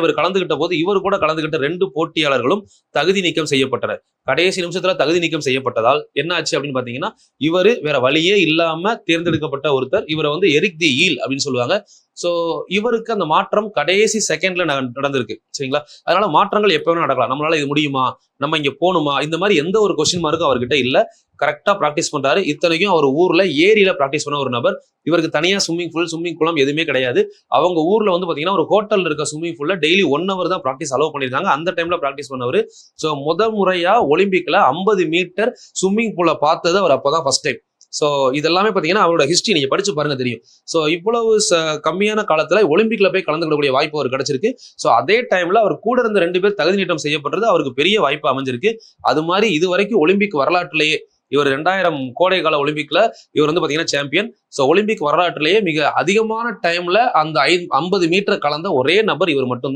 இவர் கலந்துகிட்ட போது இவர் கூட கலந்துகிட்ட 2 போட்டியாளர்களும் தகுதி நீக்கம் செய்யப்பட்டனர். கடைசி நிமிஷத்துல தகுதி நீக்கம் செய்யப்பட்டதால் என்ன ஆச்சு அப்படின்னு பாத்தீங்கன்னா, இவரு வேற வழியே இல்லாம தேர்ந்தெடுக்கப்பட்ட ஒருத்தர். இவரை வந்து எரிக் தி ஈல் அப்படின்னு சொல்லுவாங்க. சோ இவருக்கு அந்த மாற்றம் கடைசி செகண்ட்ல நடந்திருக்கு. சரிங்களா? அதனால மாற்றங்கள் எப்ப வேணா நடக்கலாம். நம்மளால இது முடியுமா, நம்ம இங்க போகணுமா, இந்த மாதிரி எந்த ஒரு கொஸ்டின் மார்க்கும் அவர்கிட்ட இல்ல. கரெக்டா பிராக்டிஸ் பண்றாரு. இத்தனைக்கும் அவர் ஊர்ல ஏரியில பிராக்டிஸ் பண்ண ஒரு நபர். இவருக்கு தனியா ஸ்விம்மிங் குளம் எதுவுமே கிடையாது. அவங்க ஊர்ல வந்து பாத்தீங்கன்னா ஒரு ஹோட்டல்ல இருக்க ஸ்விம்மிங் பூல்ல டெய்லி 1 hour தான் பிராக்டிஸ் அலோவ் பண்ணிருக்காங்க. அந்த டைம்ல பிராக்டிஸ் பண்ணவர். சோ முறையா ஒலிம்பிக்ல 50 மீட்டர் ஸ்விம்மிங் பூலை பார்த்தது அவர் அப்பதான் ஃபர்ஸ்ட் டைம். சோ இதெல்லாமே பாத்தீங்கன்னா அவரோட ஹிஸ்டரி நீங்க படிச்சு பாருங்க தெரியும். சோ இவ்வளவு கம்மியான காலத்துல ஒலிம்பிக்ல போய் கலந்துக்கக்கூடிய வாய்ப்பு அவர் கிடைச்சிருக்கு. சோ அதே டைம்ல அவர் கூட இருந்த 2 பேர் தகுதி நீக்கம் செய்யப்பட்டது அவருக்கு பெரிய வாய்ப்பு அமைஞ்சிருக்கு. அது மாதிரி இது வரைக்கும் ஒலிம்பிக் வரலாற்றிலேயே இவர் 2000 கோடை கால ஒலிம்பிக்ல இவர் வந்து பாத்தீங்கன்னா சாம்பியன். சோ ஒலிம்பிக் வரலாற்றிலேயே மிக அதிகமான டைம்ல அந்த 50 மீட்டர் கலந்த ஒரே நபர் இவர் மட்டும்.